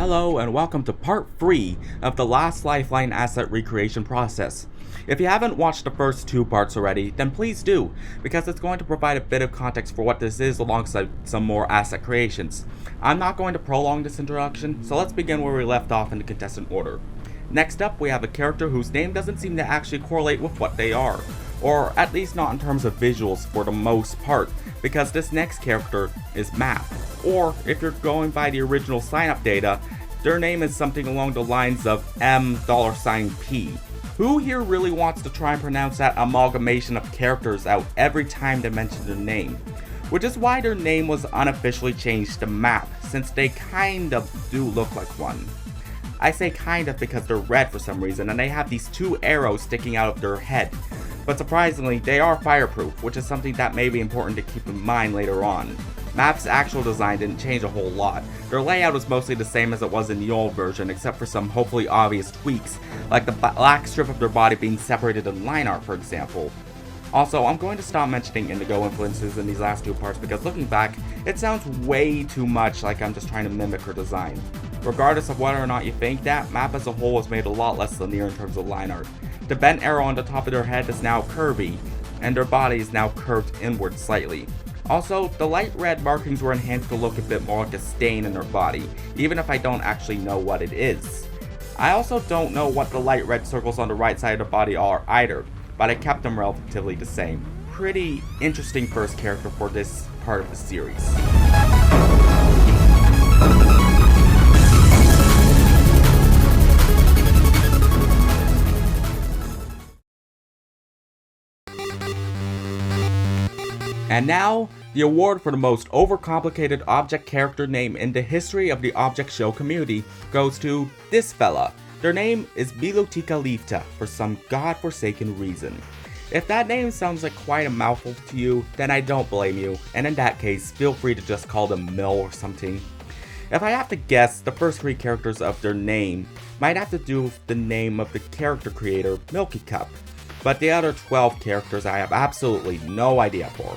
Hello and welcome to part 3 of the Last Lifeline asset recreation process. If you haven't watched the first 2 parts already, then please do, because it's going to provide a bit of context for what this is alongside some more asset creations. I'm not going to prolong this introduction, so let's begin where we left off in the contestant order. Next up, we have a character whose name doesn't seem to actually correlate with what they are, or at least not in terms of visuals for the most part, because this next character is Map. Or, if you're going by the original sign-up data, their name is something along the lines of $P. Who here really wants to try and pronounce that amalgamation of characters out every time they mention their name? Which is why their name was unofficially changed to Map, since they kind of do look like one. I say kind of because they're red for some reason and they have these 2 arrows sticking out of their head. But surprisingly, they are fireproof, which is something that may be important to keep in mind later on. Map's actual design didn't change a whole lot. Their layout was mostly the same as it was in the old version, except for some hopefully obvious tweaks, like the black strip of their body being separated in line art, for example. Also, I'm going to stop mentioning indigo influences in these last 2 parts because looking back, it sounds way too much like I'm just trying to mimic her design. Regardless of whether or not you think that, Map as a whole was made a lot less linear in terms of line art. The bent arrow on the top of their head is now curvy, and their body is now curved inward slightly. Also, the light red markings were enhanced to look a bit more like a stain in their body, even if I don't actually know what it is. I also don't know what the light red circles on the right side of the body are either, but I kept them relatively the same. Pretty interesting first character for this part of the series. And now, the award for the most overcomplicated object character name in the history of the object show community goes to this fella. Their name is Millouticalivta for some godforsaken reason. If that name sounds like quite a mouthful to you, then I don't blame you, and in that case, feel free to just call them Mill or something. If I have to guess, the first 3 characters of their name might have to do with the name of the character creator, Milky Cup, but the other 12 characters I have absolutely no idea for.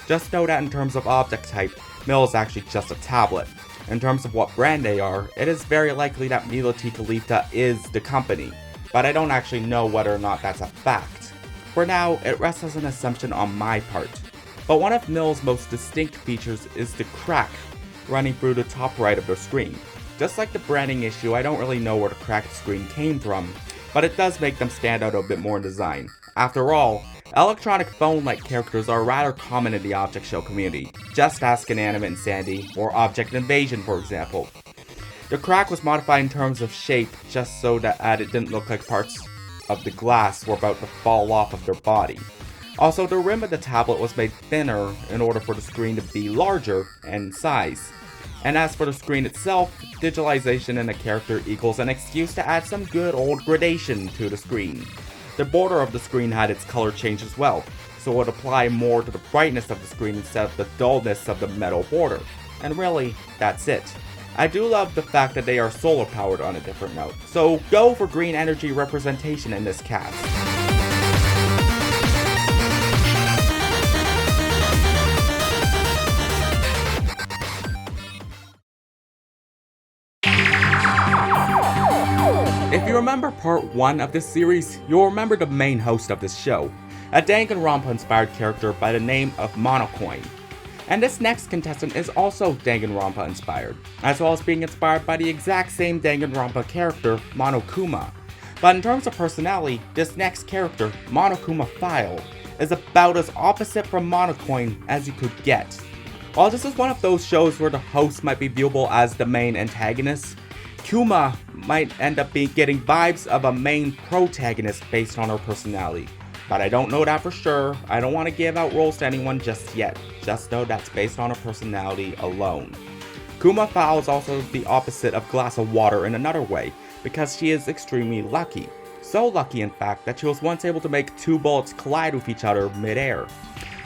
Just know that in terms of object type, Mill is actually just a tablet. In terms of what brand they are, it is very likely that Millouticalivta is the company, but I don't actually know whether or not that's a fact. For now, it rests as an assumption on my part. But one of Mill's most distinct features is the crack running through the top right of their screen. Just like the branding issue, I don't really know where the cracked screen came from, but it does make them stand out a bit more in design. After all, electronic phone-like characters are rather common in the object show community. Just ask Inanimate Insanity, or Object Invasion for example. The crack was modified in terms of shape just so that it didn't look like parts of the glass were about to fall off of their body. Also, the rim of the tablet was made thinner in order for the screen to be larger in size. And as for the screen itself, digitalization in a character equals an excuse to add some good old gradation to the screen. The border of the screen had its color change as well, so it would apply more to the brightness of the screen instead of the dullness of the metal border. And really, that's it. I do love the fact that they are solar powered on a different note, so go for green energy representation in this cast. If you remember part 1 of this series, you'll remember the main host of this show, a DanganRonpa inspired character by the name of Monokuma. And this next contestant is also DanganRonpa inspired, as well as being inspired by the exact same DanganRonpa character, Monokuma. But in terms of personality, this next character, Monokuma File, is about as opposite from Monokuma as you could get. While this is one of those shows where the host might be viewable as the main antagonist, Kuma might end up getting vibes of a main protagonist based on her personality. But I don't know that for sure. I don't want to give out roles to anyone just yet. Just know that's based on her personality alone. Kuma File is also the opposite of Glass of Water in another way, because she is extremely lucky. So lucky in fact that she was once able to make 2 bullets collide with each other mid-air.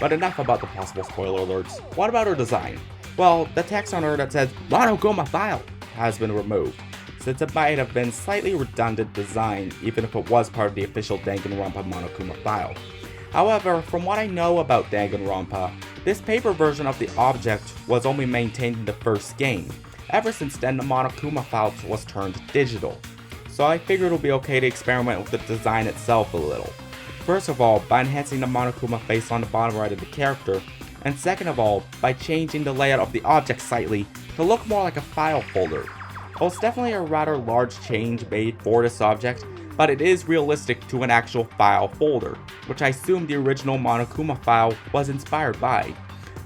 But enough about the possible spoiler alerts. What about her design? Well, the text on her that says Monokuma File has been removed, since it might have been slightly redundant design even if it was part of the official DanganRonpa Monokuma File. However, from what I know about DanganRonpa, this paper version of the object was only maintained in the first game, Ever since then, the Monokuma File was turned digital, so I figured it would be okay to experiment with the design itself a little. First of all, by enhancing the Monokuma face on the bottom right of the character, and second of all, by changing the layout of the object slightly to look more like a file folder. Well, it's definitely a rather large change made for this object, but it is realistic to an actual file folder, which I assume the original Monokuma File was inspired by.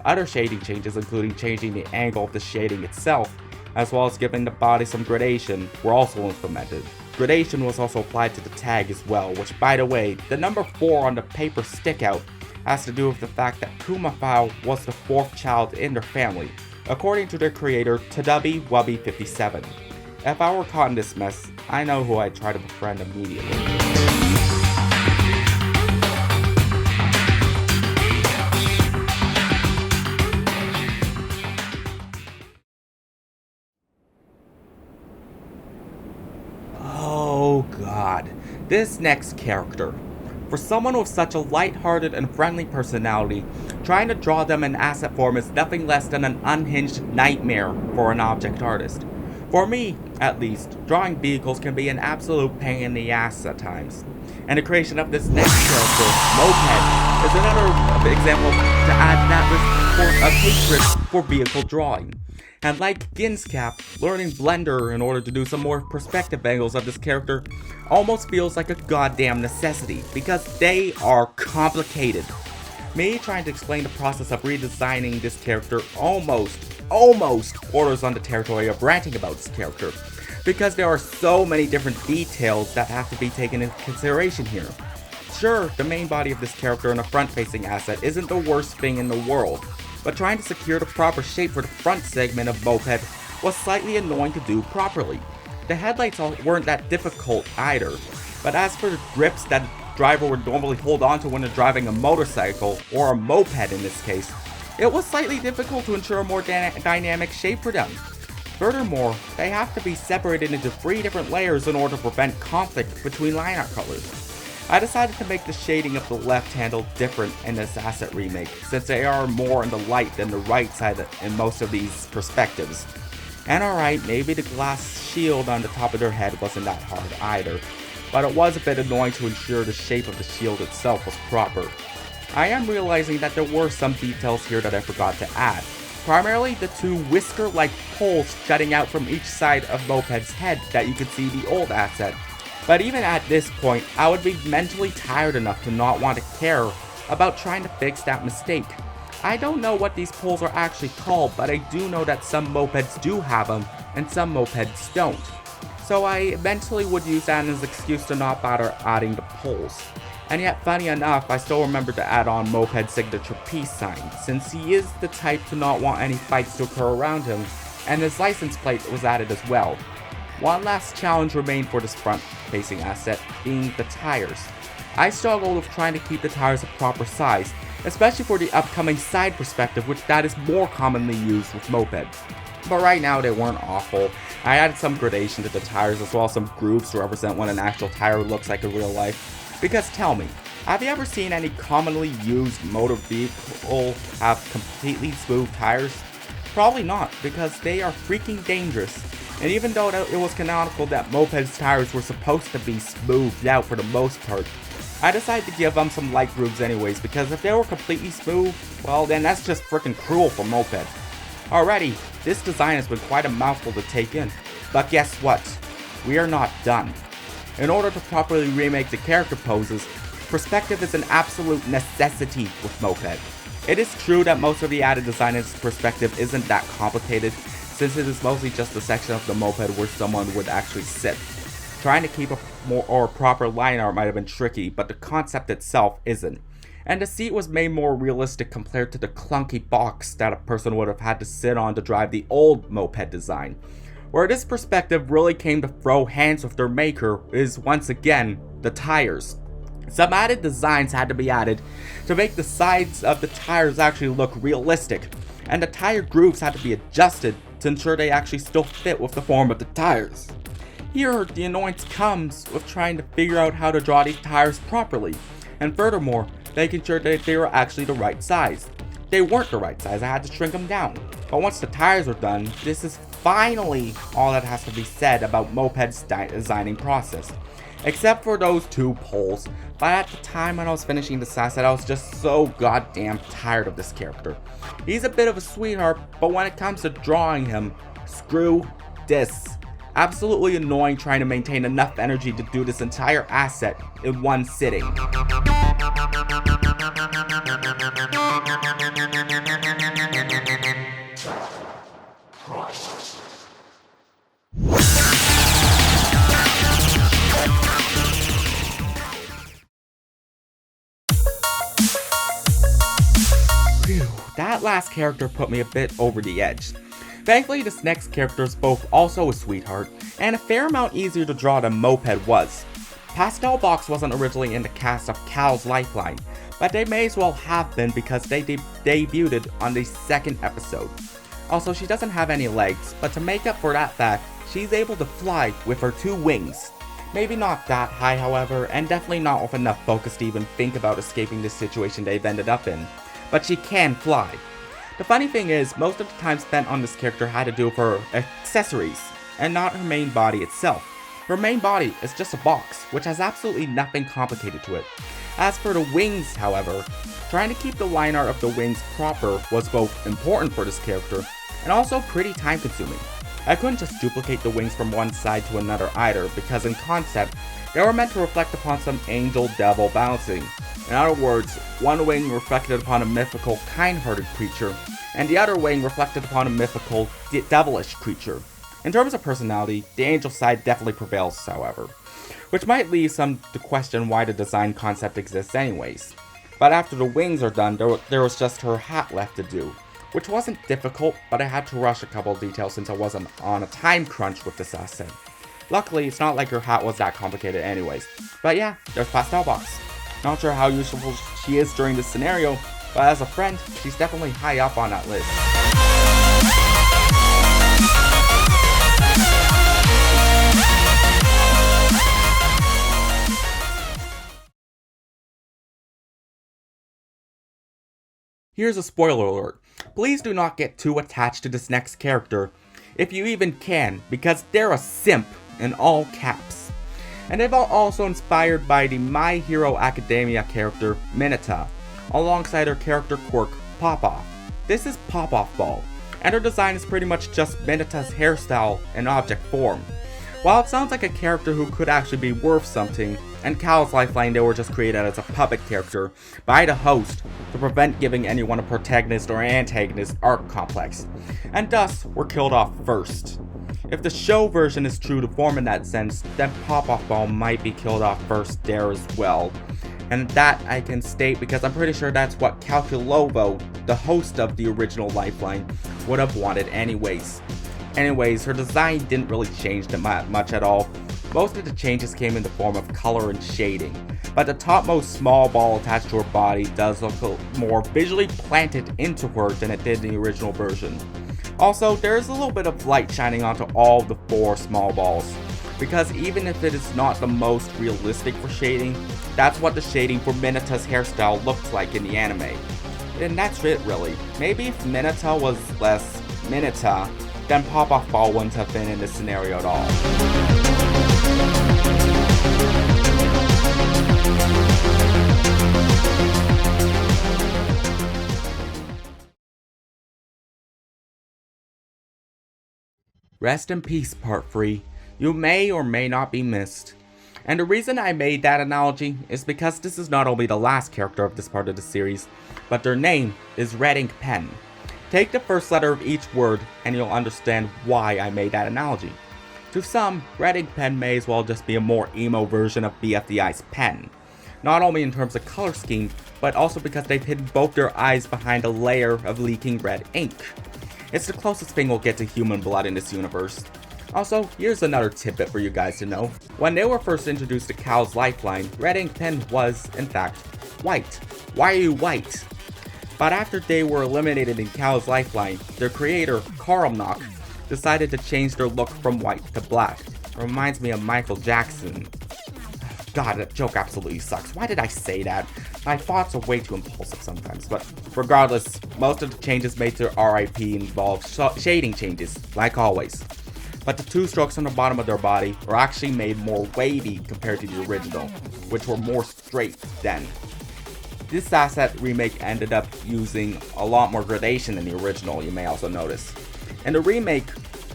Other shading changes, including changing the angle of the shading itself, as well as giving the body some gradation, were also implemented. Gradation was also applied to the tag as well, which, by the way, the number 4 on the paper stickout has to do with the fact that Kuma File was the 4th child in their family, according to their creator Tadabi Wubby 57. If I were caught in this mess, I know who I'd try to befriend immediately. Oh god, this next character. For someone with such a light-hearted and friendly personality, trying to draw them in asset form is nothing less than an unhinged nightmare for an object artist. For me, at least, drawing vehicles can be an absolute pain in the ass at times. And the creation of this next character, Moped, is another example to add that list of hatred for vehicle drawing. And like Ginscap, learning Blender in order to do some more perspective angles of this character almost feels like a goddamn necessity, because they are complicated. Me trying to explain the process of redesigning this character almost borders on the territory of ranting about this character, because there are so many different details that have to be taken into consideration here. Sure, the main body of this character and a front-facing asset isn't the worst thing in the world, but trying to secure the proper shape for the front segment of Moped was slightly annoying to do properly. The headlights weren't that difficult either, but as for the grips that a driver would normally hold onto when they're driving a motorcycle, or a moped in this case, it was slightly difficult to ensure a more dynamic shape for them. Furthermore, they have to be separated into 3 different layers in order to prevent conflict between line art colors. I decided to make the shading of the left handle different in this asset remake, since they are more in the light than the right side in most of these perspectives. And alright, maybe the glass shield on the top of their head wasn't that hard either, but it was a bit annoying to ensure the shape of the shield itself was proper. I am realizing that there were some details here that I forgot to add, primarily the 2 whisker-like poles jutting out from each side of Moped's head that you could see the old asset. But even at this point, I would be mentally tired enough to not want to care about trying to fix that mistake. I don't know what these poles are actually called, but I do know that some mopeds do have them, and some mopeds don't. So I eventually would use that as an excuse to not bother adding the poles. And yet, funny enough, I still remember to add on Moped's signature peace sign, since he is the type to not want any fights to occur around him, and his license plate was added as well. One last challenge remained for this front-facing asset, being the tires. I struggled with trying to keep the tires a proper size, especially for the upcoming side perspective, which that is more commonly used with Moped. But right now they weren't awful. I added some gradation to the tires as well as some grooves to represent what an actual tire looks like in real life. Because tell me, have you ever seen any commonly used motor vehicle have completely smooth tires? Probably not, because they are freaking dangerous. And even though it was canonical that Moped's tires were supposed to be smoothed out for the most part, I decided to give them some light grooves anyways, because if they were completely smooth, well then that's just freaking cruel for Moped. Alrighty, this design has been quite a mouthful to take in, but guess what? We are not done. In order to properly remake the character poses, perspective is an absolute necessity with Moped. It is true that most of the added design in perspective isn't that complicated, since it is mostly just a section of the moped where someone would actually sit. Trying to keep a more or proper line art might have been tricky, but the concept itself isn't. And the seat was made more realistic compared to the clunky box that a person would have had to sit on to drive the old moped design. Where this perspective really came to throw hands with their maker is once again the tires. Some added designs had to be added to make the sides of the tires actually look realistic, and the tire grooves had to be adjusted to ensure they actually still fit with the form of the tires. Here, the annoyance comes with trying to figure out how to draw these tires properly, and furthermore, making sure that they were actually the right size. They weren't the right size, I had to shrink them down. But once the tires were done, this is finally all that has to be said about Moped's designing process. Except for those 2 poles, but at the time when I was finishing this asset, I was just so goddamn tired of this character. He's a bit of a sweetheart, but when it comes to drawing him, screw this. Absolutely annoying trying to maintain enough energy to do this entire asset in one sitting. That last character put me a bit over the edge. Thankfully, this next character is both also a sweetheart, and a fair amount easier to draw than Moped was. Pastel Box wasn't originally in the cast of Cal's Lifeline, but they may as well have been because they debuted on the 2nd episode. Also, she doesn't have any legs, but to make up for that fact, she's able to fly with her 2 wings. Maybe not that high, however, and definitely not with enough focus to even think about escaping the situation they've ended up in. But she can fly. The funny thing is, most of the time spent on this character had to do with her accessories, and not her main body itself. Her main body is just a box, which has absolutely nothing complicated to it. As for the wings, however, trying to keep the line art of the wings proper was both important for this character, and also pretty time consuming. I couldn't just duplicate the wings from one side to another either, because in concept, they were meant to reflect upon some angel devil balancing. In other words, one wing reflected upon a mythical kind-hearted creature, and the other wing reflected upon a mythical devilish creature. In terms of personality, the angel side definitely prevails, however, which might leave some to question why the design concept exists anyways. But after the wings are done, there was just her hat left to do, which wasn't difficult, but I had to rush a couple of details since I wasn't on a time crunch with this asset. Luckily, it's not like her hat was that complicated anyways. But yeah, there's Pastel Box. Not sure how useful she is during this scenario, but as a friend, she's definitely high up on that list. Here's a spoiler alert. Please do not get too attached to this next character, if you even can, because they're a simp in all caps. And they've also inspired by the My Hero Academia character Mineta, alongside her character quirk Pop-Off. This is Pop-Off Ball, and her design is pretty much just Mineta's hairstyle in object form. While it sounds like a character who could actually be worth something, and Cal's Lifeline they were just created as a puppet character by the host to prevent giving anyone a protagonist or antagonist arc complex, and thus were killed off first. If the show version is true to form in that sense, then Pop-Off Ball might be killed off first there as well. And that I can state because I'm pretty sure that's what Calculovo, the host of the original Lifeline, would have wanted anyways. Anyways, her design didn't really change that much at all. Most of the changes came in the form of color and shading, but the topmost small ball attached to her body does look more visually planted into her than it did in the original version. Also, there is a little bit of light shining onto all the 4 small balls, because even if it is not the most realistic for shading, that's what the shading for Mineta's hairstyle looks like in the anime. And that's it really. Maybe if Mineta was less Mineta, then Pop-Off Ball wouldn't have been in this scenario at all. Rest in peace, Part 3. You may or may not be missed. And the reason I made that analogy is because this is not only the last character of this part of the series, but their name is Red Ink Pen. Take the first letter of each word and you'll understand why I made that analogy. To some, Red Ink Pen may as well just be a more emo version of BFDI's pen. Not only in terms of color scheme, but also because they've hidden both their eyes behind a layer of leaking red ink. It's the closest thing we'll get to human blood in this universe. Also, here's another tidbit for you guys to know. When they were first introduced to Cal's Lifeline, Red Ink Pen was, in fact, white. Why are you white? But after they were eliminated in Cal's Lifeline, their creator, Karlmnock, decided to change their look from white to black. It reminds me of Michael Jackson. God, that joke absolutely sucks. Why did I say that? My thoughts are way too impulsive sometimes, but regardless, most of the changes made to RIP involve shading changes, like always. But the two strokes on the bottom of their body were actually made more wavy compared to the original, which were more straight then. This asset remake ended up using a lot more gradation than the original, you may also notice. In the remake,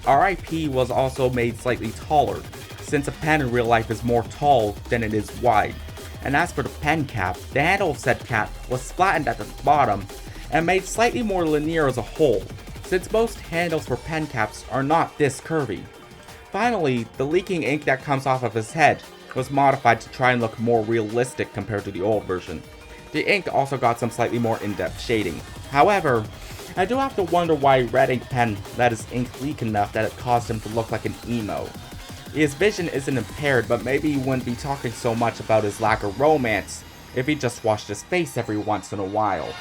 RIP was also made slightly taller, since a pen in real life is more tall than it is wide. And as for the pen cap, the handle of said cap was flattened at the bottom and made slightly more linear as a whole, since most handles for pen caps are not this curvy. Finally, the leaking ink that comes off of his head was modified to try and look more realistic compared to the old version. The ink also got some slightly more in-depth shading. However, I do have to wonder why red ink pen let his ink leak enough that it caused him to look like an emo. His vision isn't impaired, but maybe he wouldn't be talking so much about his lack of romance if he just washed his face every once in a while.